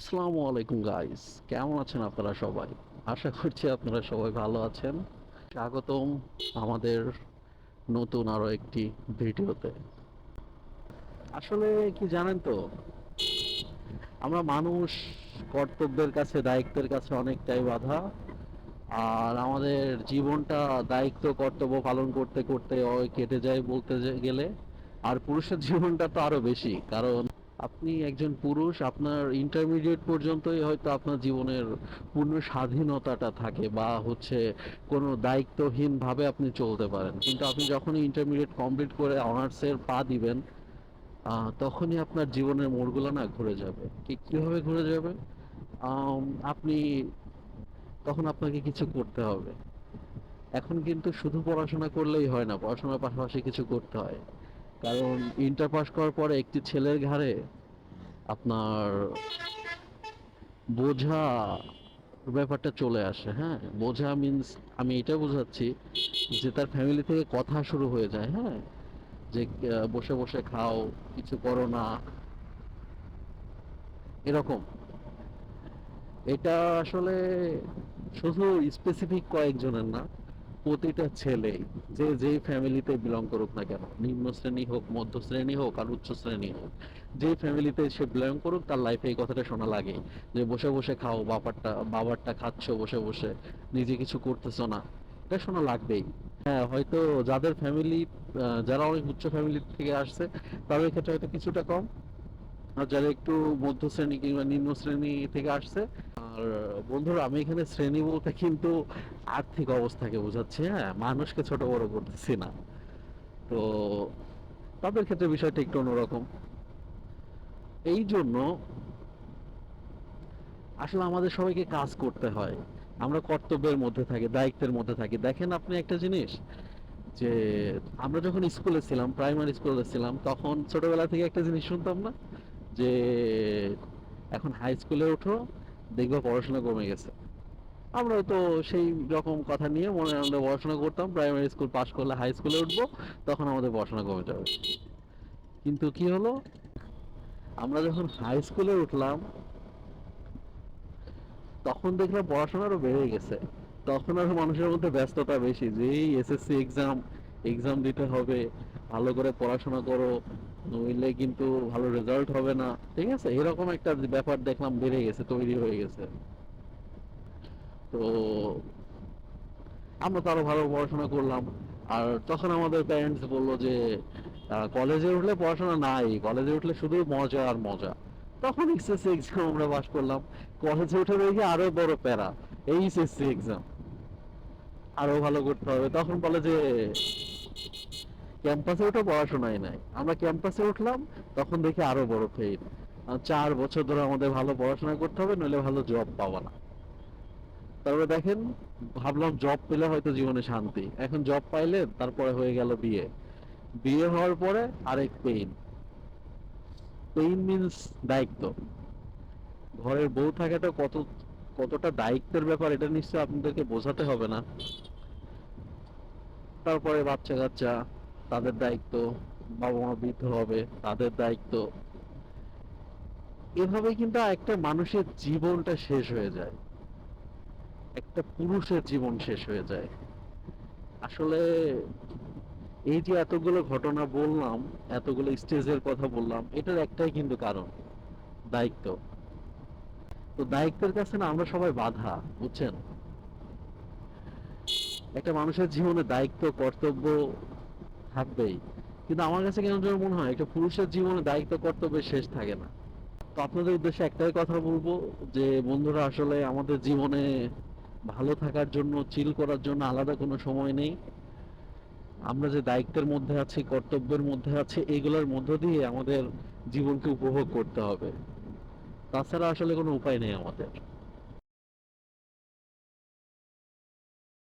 আসসালামু আলাইকুম গাইস, কেমন আছেন আপনারা সবাই? আশা করছি আপনারা সবাই ভালো আছেন। স্বাগতম আমাদের নতুন আরো একটি ভিডিওতে। আসলে কি জানেন তো, আমরা মানুষ কর্তব্যের কাছে, দায়িত্বের কাছে অনেকটাই বাধা। আর আমাদের জীবনটা দায়িত্ব কর্তব্য পালন করতে করতে কেটে যায় বলতে গেলে। আর পুরুষের জীবনটা তো আরো বেশি, কারণ আপনি একজন পুরুষ, আপনার ইন্টারমিডিয়েট পর্যন্তই হয়তো আপনার জীবনের পূর্ণ স্বাধীনতাটা থাকে, বা হচ্ছে কোনো দায়িত্বহীন ভাবে আপনি চলতে পারেন। কিন্তু আপনি যখনই ইন্টারমিডিয়েট কমপ্লিট করে অনার্সের পা দিবেন, তখনই আপনার জীবনের মোড়গুলো না ঘুরে যাবে। কিভাবে ঘুরে যাবে? আম, আপনি তখন আপনাকে কিছু করতে হবে। এখন কিন্তু শুধু পড়াশোনা করলেই হয় না, পড়াশোনার পাশাপাশি কিছু করতে হয়। কারণ ইন্টার পাস করার পরে একটি ছেলের ঘাড়ে আপনার বোঝা ব্যাপারটা চলে আসে। হ্যাঁ, বোঝা মিন্স আমি এটা বোঝাচ্ছি যে তার ফ্যামিলি থেকে কথা শুরু হয়ে যায়। হ্যাঁ, যে বসে বসে খাও, কিছু করো না, এরকম। এটা আসলে শুধু স্পেসিফিক কয়েকজনের না, প্রতিটা ছেলে, যে যেই ফ্যামিলিতে বিলং করুক না কেন, নিম্ন শ্রেণী হোক, মধ্য শ্রেণী হোক, আর উচ্চ শ্রেণী হোক, যে ফ্যামিলিতে সে বিলং করুক, তার লাইফে এই কথাটা শোনা লাগে যে বসে বসে খাও, বাবারটা খাচ্ছ বসে বসে, নিজে কিছু করতেছো না। এটা শোনা লাগবেই। হ্যাঁ, হয়তো যাদের ফ্যামিলি, যারা অনেক উচ্চ ফ্যামিলি থেকে আসছে, তাদের ক্ষেত্রে হয়তো কিছুটা কম। আর যারা একটু মধ্য শ্রেণী কিংবা নিম্ন শ্রেণী থেকে আসছে, আর বন্ধুরা, আমি এখানে শ্রেণী বলতে কিন্তু আর্থিক অবস্থাকে বোঝাচ্ছি। হ্যাঁ, মানুষকে ছোট বড় করতেছি না। তো তাদের ক্ষেত্রে বিষয়টা একটু অন্যরকম। এই জন্য আসলে আমাদের সবাইকে কাজ করতে হয়। আমরা কর্তব্যের মধ্যে থাকি, দায়িত্বের মধ্যে থাকি। দেখেন আপনি একটা জিনিস, যে আমরা যখন স্কুলে ছিলাম, প্রাইমারি স্কুলে ছিলাম, তখন ছোটবেলা থেকে একটা জিনিস শুনতাম না, যে এখন হাই স্কুলে ওঠো, দেখবা পড়াশোনা কমে গেছে। আমরা তো সেই রকম কথা নিয়ে মনে আনন্দে পড়াশোনা করতাম, প্রাইমারি স্কুল পাশ করলে হাই স্কুলে উঠবো, তখন আমাদের পড়াশোনা কমে যাবে। কিন্তু কি হলো, আমরা যখন হাই স্কুলে উঠলাম, তখন দেখলাম পড়াশোনা আরো বেড়ে গেছে। তখন আরো মানুষের মধ্যে ব্যস্ততা বেশি, যে এই এসএসসি এক্সাম, এক্সাম দিতে হবে, ভালো করে পড়াশোনা করো, নইলে কিন্তু ভালো রেজাল্ট হবে না। ঠিক আছে, এরকম একটা ব্যাপার দেখলাম বেড়ে গেছে, তৈরি হয়ে গেছে। তো আমরা তো আরো ভালো পড়াশোনা করলাম। আর তখন আমাদের প্যারেন্টস বললো যে কলেজে উঠলে পড়াশোনা নাই, কলেজে উঠলে শুধু মজা আর মজা। তখন এসএসসি এক্সাম আমরা পাস করলাম। কলেজে উঠে দেখি আরো বড় প্যারা, এইচএসসি এক্সাম আরো ভালো করতে হবে। তখন বলে যে ক্যাম্পাসে উঠে পড়াশোনাই নাই। আমরা ক্যাম্পাসে উঠলাম, তখন দেখি আরো বড় ফেল। 4 বছর ধরে আমাদের ভালো পড়াশোনা করতে হবে, নইলে ভালো জব পাবো না। তারপরে দেখেন, ভাবলাম জব পেলে হয়তো জীবনে শান্তি। এখন জব পাইলে তারপরে হয়ে গেল বিয়ে। বিয়ে হওয়ার পরে আরেক পেইন। পেইন মিন্স দায়িত্ব। ঘরের বউ থাকাটা কতটা দায়িত্বের ব্যাপার, এটা নিশ্চয় আপনাদেরকে বোঝাতে হবে না। তারপরে বাচ্চা কাচ্চা, তাদের দায়িত্ব। বাবা মা বৃদ্ধ হবে, তাদের দায়িত্ব। এভাবে কিন্তু একটা মানুষের জীবনটা শেষ হয়ে যায়, একটা পুরুষের জীবন শেষ হয়ে যায়। আসলে এই যে এতগুলো ঘটনা বললাম, এতগুলো স্টেজের কথা বললাম, এটার একটাই কিন্তু কারণ, দায়িত্ব। তো দায়িত্বের কাছে না আমরা সবাই বাধা, বুঝছেন? একটা মানুষের জীবনে দায়িত্ব কর্তব্য থাকবেই। কিন্তু আমার কাছে কেন যেন মনে হয় একটা পুরুষের জীবনে দায়িত্ব কর্তব্যের শেষ থাকে না। তো আপনাদের উদ্দেশ্যে একটাই কথা বলবো, যে বন্ধুরা, আসলে আমাদের জীবনে ভালো থাকার জন্য, চিল করার জন্য আলাদা কোনো সময় নেই। আমরা যে দায়িত্বের মধ্যে আছি, কর্তব্যের মধ্যে আছি, এগুলোর মধ্য দিয়ে আমাদের জীবনকে উপভোগ করতে হবে। তাছাড়া আসলে কোনো উপায় নেই আমাদের।